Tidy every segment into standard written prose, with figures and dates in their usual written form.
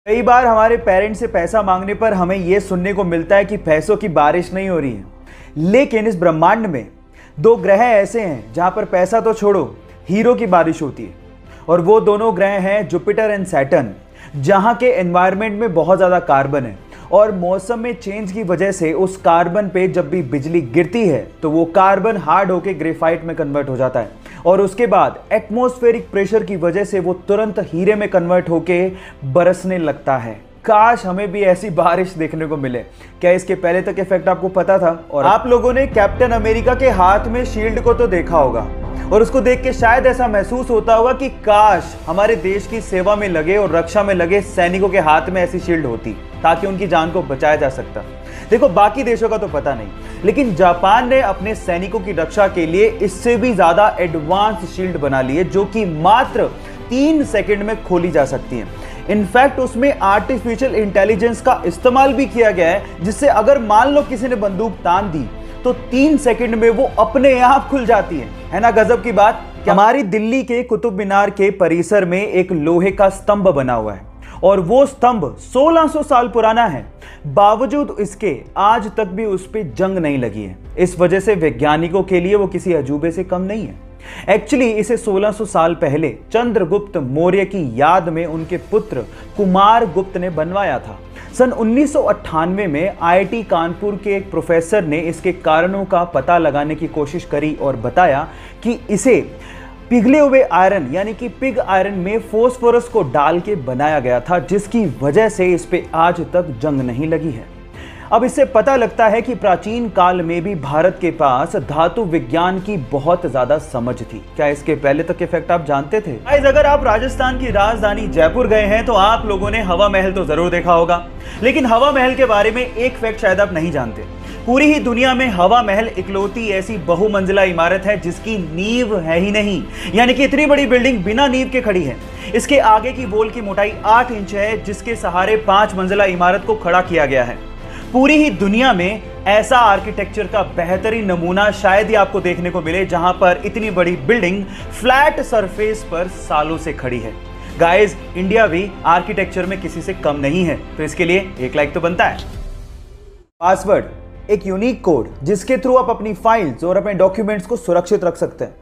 कई बार हमारे पेरेंट्स से पैसा मांगने पर हमें यह सुनने को मिलता है कि पैसों की बारिश नहीं हो रही है। लेकिन इस ब्रह्मांड में दो ग्रह ऐसे हैं जहां पर पैसा तो छोड़ो, हीरो की बारिश होती है। और वो दोनों ग्रह हैं जुपिटर एंड सैटर्न, जहां के एनवायरनमेंट में बहुत ज़्यादा कार्बन है और मौसम में चेंज की वजह से उस कार्बन पे जब भी बिजली गिरती है तो वो कार्बन हार्ड होकर ग्रेफाइट में कन्वर्ट हो जाता है और उसके बाद एटमॉस्फेरिक प्रेशर की वजह से वो तुरंत हीरे में कन्वर्ट होके बरसने लगता है। काश हमें भी ऐसी बारिश देखने को मिले। क्या इसके पहले तक इफेक्ट आपको पता था? और आप लोगों ने कैप्टन अमेरिका के हाथ में शील्ड को तो देखा होगा और उसको देख के शायद ऐसा महसूस होता होगा कि काश हमारे देश की सेवा में लगे और रक्षा में लगे सैनिकों के हाथ में ऐसी शील्ड होती ताकि उनकी जान को बचाया जा सकता। देखो, बाकी देशों का तो पता नहीं, लेकिन जापान ने अपने सैनिकों की रक्षा के लिए इससे भी ज्यादा एडवांस शील्ड बना ली है जो कि मात्र 3 सेकंड में खोली जा सकती है। इनफैक्ट उसमें आर्टिफिशियल इंटेलिजेंस का इस्तेमाल भी किया गया है, जिससे अगर मान लो किसी ने बंदूक तान दी तो 3 सेकंड में वो अपने आप खुल जाती है ना गजब की बात। हमारी दिल्ली के कुतुब मीनार के परिसर में एक लोहे का स्तंभ बना हुआ है और वो स्तंभ 1600 साल पुराना है। बावजूद इसके आज तक भी उस पर जंग नहीं लगी है। इस वजह से वैज्ञानिकों के लिए वो किसी अजूबे से कम नहीं है। एक्चुअली इसे 1600 साल पहले चंद्रगुप्त मौर्य की याद में उनके पुत्र कुमार गुप्त ने बनवाया था। सन 1998 में आईआईटी कानपुर के एक प्रोफेसर ने इसके कारणों का पता लगाने की कोशिश करी और बताया कि इसे पिघले हुए आयरन यानी कि पिग आयरन में फॉस्फोरस को डाल के बनाया गया था, जिसकी वजह से इस पे आज तक जंग नहीं लगी है। अब इससे पता लगता है कि प्राचीन काल में भी भारत के पास धातु विज्ञान की बहुत ज्यादा समझ थी। क्या इसके पहले तक इफेक्ट आप जानते थे? अगर आप राजस्थान की राजधानी जयपुर गए हैं तो आप लोगों ने हवा महल तो जरूर देखा होगा, लेकिन हवा महल के बारे में एक फैक्ट शायद आप नहीं जानते। पूरी ही दुनिया में हवा महल इकलौती ऐसी बहुमंजिला इमारत है जिसकी नींव है ही नहीं, यानी कि इतनी बड़ी बिल्डिंग बिना नींव के खड़ी है। इसके आगे की वॉल की मोटाई 8 इंच है, जिसके सहारे 5 मंजिला इमारत को खड़ा किया गया है। पूरी ही दुनिया में ऐसा आर्किटेक्चर का बेहतरीन नमूना शायद ही आपको देखने को मिले जहां पर इतनी बड़ी बिल्डिंग फ्लैट सरफेस पर सालों से खड़ी है। गाइस, इंडिया भी आर्किटेक्चर में किसी से कम नहीं है, तो इसके लिए एक लाइक तो बनता है। पासवर्ड एक यूनिक कोड जिसके थ्रू आप अपनी फाइल्स और अपने डॉक्यूमेंट्स को सुरक्षित रख सकते हैं।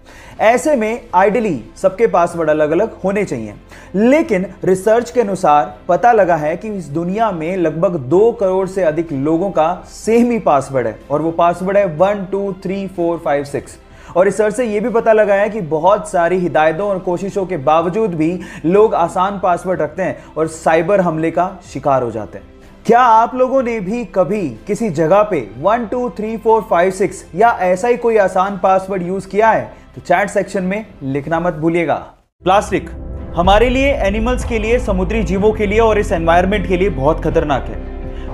ऐसे में आइडियली सबके पासवर्ड अलग अलग होने चाहिए, लेकिन रिसर्च के अनुसार पता लगा है कि इस दुनिया में लगभग 2 करोड़ से अधिक लोगों का सेम ही पासवर्ड है और वो पासवर्ड है 1 2 3 4 5 6। और रिसर्च से यह भी पता लगा है कि बहुत सारी हिदायतों और कोशिशों के बावजूद भी लोग आसान पासवर्ड रखते हैं और साइबर हमले का शिकार हो जाते हैं। क्या आप लोगों ने भी कभी किसी जगह पे 1 2 3 4 5 6 या ऐसा ही कोई आसान पासवर्ड यूज किया है? तो चैट सेक्शन में लिखना मत भूलिएगा। प्लास्टिक हमारे लिए, एनिमल्स के लिए, समुद्री जीवों के लिए और इस एनवायरनमेंट के लिए बहुत खतरनाक है,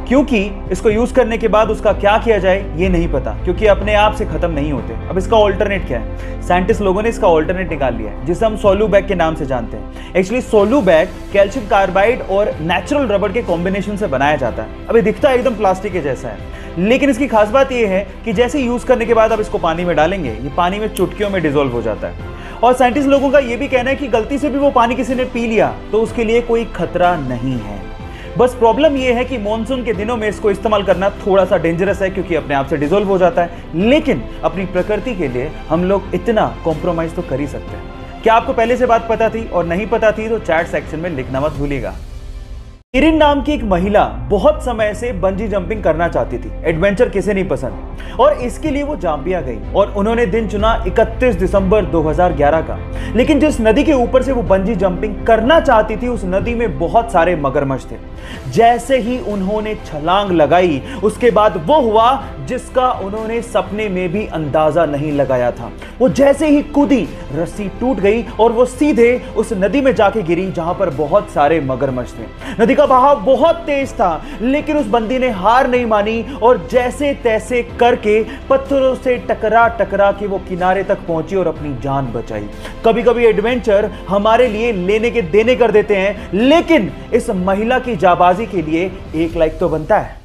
क्योंकि इसको यूज करने के बाद उसका क्या किया जाए ये नहीं पता, क्योंकि अपने आप से खत्म नहीं होते। अब इसका ऑल्टरनेट क्या है? साइंटिस्ट लोगों ने इसका ऑल्टरनेट निकाल लिया है, जिसे हम सोलू बैग के नाम से जानते हैं। एक्चुअली सोलू बैग कैल्शियम कार्बाइड और नेचुरल रबर के कॉम्बिनेशन से बनाया जाता है। अभी दिखता है एकदम प्लास्टिक के जैसा है, लेकिन इसकी खास बात यह है कि जैसे यूज करने के बाद आप इसको पानी में डालेंगे, ये पानी में चुटकियों में डिसॉल्व हो जाता है। और साइंटिस्ट लोगों का यह भी कहना है कि गलती से भी वो पानी किसी ने पी लिया तो उसके लिए कोई खतरा नहीं है। बस प्रॉब्लम यह है कि मॉनसून के दिनों में इसको इस्तेमाल करना थोड़ा सा डेंजरस है, क्योंकि अपने आप से डिसॉल्व हो जाता है। लेकिन अपनी प्रकृति के लिए हम लोग इतना कॉम्प्रोमाइज तो कर ही सकते हैं। क्या आपको पहले से बात पता थी? और नहीं पता थी तो चैट सेक्शन में लिखना मत भूलिएगा। इरिन नाम की एक महिला बहुत समय से बंजी जंपिंग करना चाहती थी। एडवेंचर किसे नहीं पसंद, और इसके लिए वो जाम्बिया गई और उन्होंने दिन चुना 31 दिसंबर 2011 का। लेकिन जिस नदी के ऊपर से वो बंजी जंपिंग करना चाहती थी, उस नदी में बहुत सारे मगरमच्छ थे। जैसे ही उन्होंने छलांग लगाई, उसके बाद वो हुआ जिसका उन्होंने सपने में भी अंदाजा नहीं लगाया था। वो जैसे ही कूदी, रस्सी टूट गई और वो सीधे उस नदी में जाके गिरी जहां पर बहुत सारे मगरमच्छ थे। नदी का बहाव बहुत तेज था, लेकिन उस बंदी ने हार नहीं मानी और जैसे तैसे करके पत्थरों से टकरा टकरा के वो किनारे तक पहुंची और अपनी जान बचाई। कभी कभी एडवेंचर हमारे लिए लेने के देने कर देते हैं, लेकिन इस महिला की जाबाजी के लिए एक लाइक तो बनता है।